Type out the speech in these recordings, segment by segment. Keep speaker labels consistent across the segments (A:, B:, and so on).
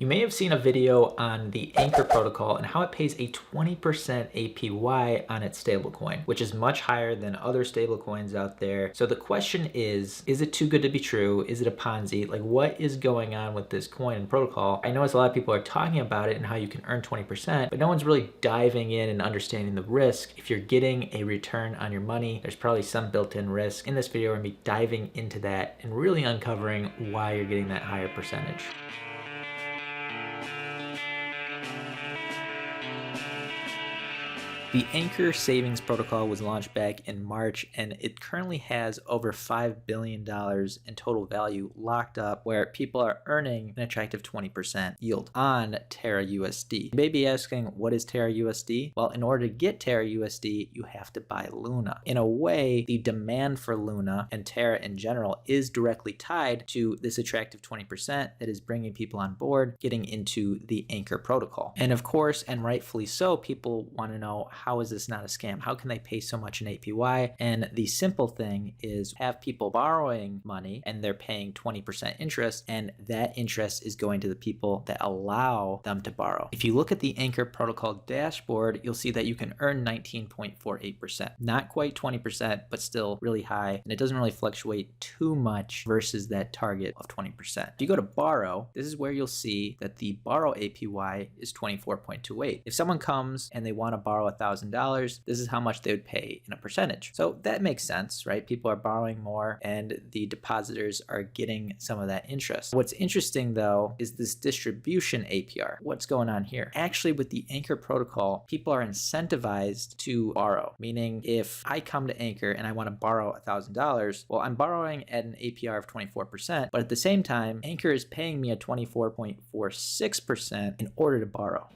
A: You may have seen a video on the Anchor protocol and how it pays a 20% APY on its stablecoin, which is much higher than other stablecoins out there. So the question is it too good to be true? Is it a Ponzi? Like, what is going on with this coin and protocol? I notice a lot of people are talking about it and how you can earn 20%, but no one's really diving in and understanding the risk. If you're getting a return on your money, there's probably some built-in risk. In this video, we're gonna be diving into that and really uncovering why you're getting that higher percentage. The Anchor Savings Protocol was launched back in March, and it currently has over $5 billion in total value locked up, where people are earning an attractive 20% yield on Terra USD. You may be asking, what is Terra USD? Well, in order to get Terra USD, you have to buy Luna. In a way, the demand for Luna and Terra in general is directly tied to this attractive 20% that is bringing people on board, getting into the Anchor protocol. And of course, and rightfully so, people want to know, how is this not a scam? How can they pay so much in APY? And the simple thing is have people borrowing money and they're paying 20% interest, and that interest is going to the people that allow them to borrow. If you look at the Anchor protocol dashboard, you'll see that you can earn 19.48%. Not quite 20%, but still really high. And it doesn't really fluctuate too much versus that target of 20%. If you go to borrow, this is where you'll see that the borrow APY is 24.28. If someone comes and they want to borrow $1,000, this is how much they would pay in a percentage. So that makes sense, right? People are borrowing more and the depositors are getting some of that interest. What's interesting though is this distribution APR. What's going on here? Actually, with the Anchor protocol, people are incentivized to borrow, meaning if I come to Anchor and I want to borrow $1,000, well, I'm borrowing at an APR of 24%, but at the same time, Anchor is paying me a 24.46% in order to borrow.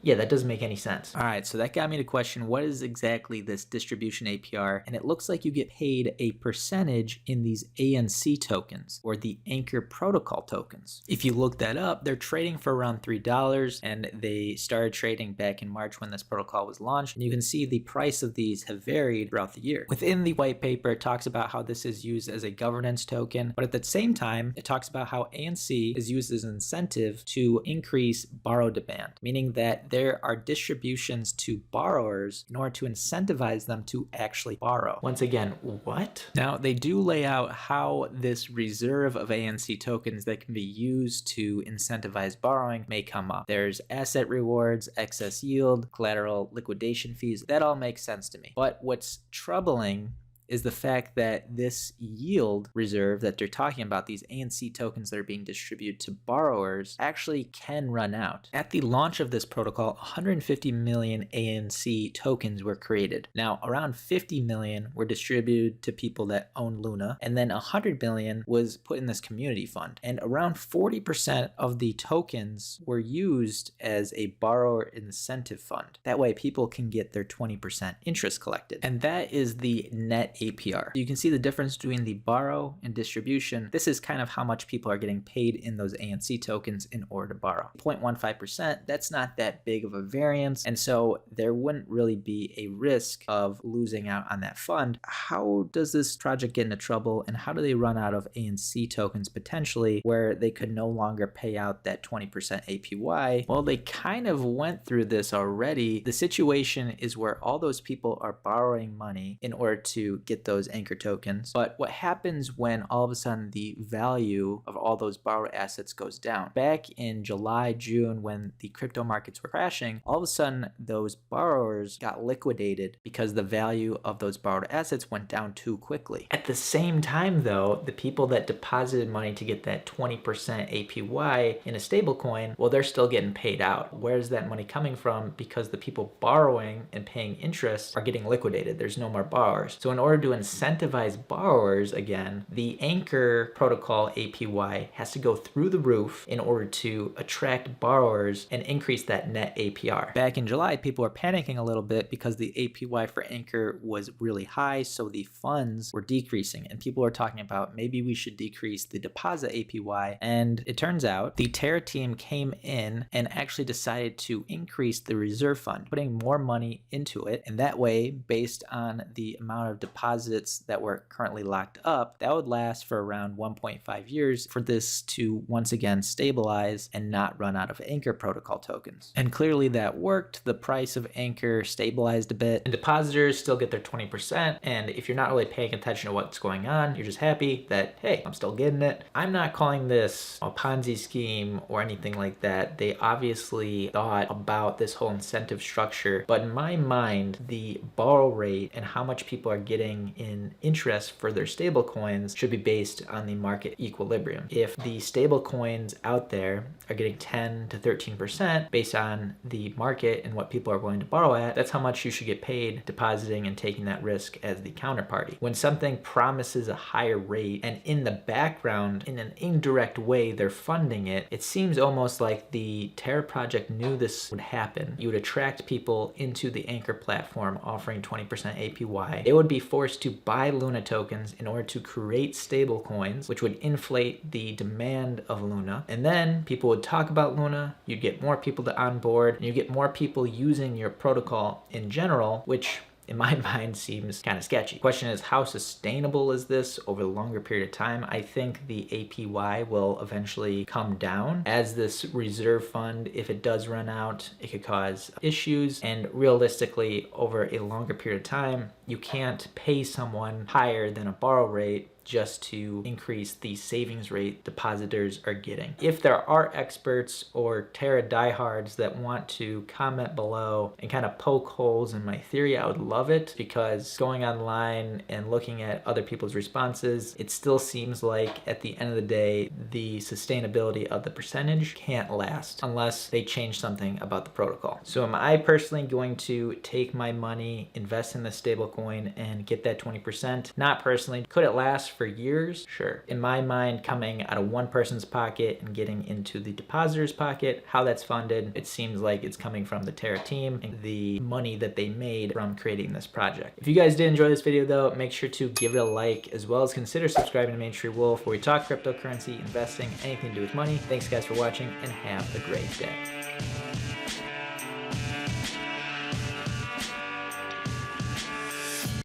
A: Yeah, that doesn't make any sense. All right, so that got me to question, what is exactly this distribution APR? And it looks like you get paid a percentage in these ANC tokens, or the Anchor protocol tokens. If you look that up, they're trading for around $3, and they started trading back in March when this protocol was launched. And you can see the price of these have varied throughout the year. Within the white paper, it talks about how this is used as a governance token, but at the same time, it talks about how ANC is used as an incentive to increase borrow demand, meaning that there are distributions to borrowers in order to incentivize them to actually borrow. Once again, what? Now, they do lay out how this reserve of ANC tokens that can be used to incentivize borrowing may come up. There's asset rewards, excess yield, collateral liquidation fees. That all makes sense to me. But what's troubling is the fact that this yield reserve that they're talking about, these ANC tokens that are being distributed to borrowers, actually can run out. At the launch of this protocol, 150 million ANC tokens were created. Now, around 50 million were distributed to people that own Luna, and then 100 million was put in this community fund. And around 40% of the tokens were used as a borrower incentive fund. That way, people can get their 20% interest collected. And that is the net APR. You can see the difference between the borrow and distribution. This is kind of how much people are getting paid in those ANC tokens in order to borrow. 0.15%, that's not that big of a variance, and so there wouldn't really be a risk of losing out on that fund. How does this project get into trouble, and how do they run out of ANC tokens potentially where they could no longer pay out that 20% APY? Well, they kind of went through this already. The situation is where all those people are borrowing money in order to get those Anchor tokens. But what happens when all of a sudden the value of all those borrowed assets goes down? Back in July, June, when the crypto markets were crashing, all of a sudden those borrowers got liquidated because the value of those borrowed assets went down too quickly. At the same time though, the people that deposited money to get that 20% APY in a stablecoin, well, they're still getting paid out. Where's that money coming from? Because the people borrowing and paying interest are getting liquidated. There's no more borrowers. So in order to incentivize borrowers again, the Anchor protocol APY has to go through the roof in order to attract borrowers and increase that net APR. Back in July, people were panicking a little bit because the APY for Anchor was really high, so the funds were decreasing, and people were talking about maybe we should decrease the deposit APY. And it turns out the Terra team came in and actually decided to increase the reserve fund, putting more money into it, and that way, based on the amount of deposit deposits that were currently locked up, that would last for around 1.5 years for this to once again stabilize and not run out of Anchor protocol tokens. And clearly that worked. The price of Anchor stabilized a bit, and depositors still get their 20%. And if you're not really paying attention to what's going on, you're just happy that, hey, I'm still getting it. I'm not calling this a Ponzi scheme or anything like that. They obviously thought about this whole incentive structure, but in my mind, the borrow rate and how much people are getting in interest for their stable coins should be based on the market equilibrium. If the stable coins out there are getting 10 to 13% based on the market and what people are willing to borrow at, that's how much you should get paid depositing and taking that risk as the counterparty. When something promises a higher rate and in the background, in an indirect way, they're funding it, it seems almost like the Terra project knew this would happen. You would attract people into the Anchor platform offering 20% APY. They would be forced to buy Luna tokens in order to create stable coins, which would inflate the demand of Luna. And then people would talk about Luna, you'd get more people to onboard, and you get more people using your protocol in general, which in my mind seems kind of sketchy. The question is, how sustainable is this over a longer period of time? I think the APY will eventually come down as this reserve fund, if it does run out, it could cause issues. And realistically, over a longer period of time, you can't pay someone higher than a borrow rate just to increase the savings rate depositors are getting. If there are experts or Terra diehards that want to comment below and kind of poke holes in my theory, I would love it, because going online and looking at other people's responses, it still seems like at the end of the day, the sustainability of the percentage can't last unless they change something about the protocol. So am I personally going to take my money, invest in the stablecoin, and get that 20%? Not personally. Could it last for years? Sure. In my mind, coming out of one person's pocket and getting into the depositor's pocket, how that's funded, it seems like it's coming from the Terra team and the money that they made from creating this project. If you guys did enjoy this video though, make sure to give it a like, as well as consider subscribing to Main Street Wolf, where we talk cryptocurrency, investing, anything to do with money. Thanks guys for watching, and have a great day.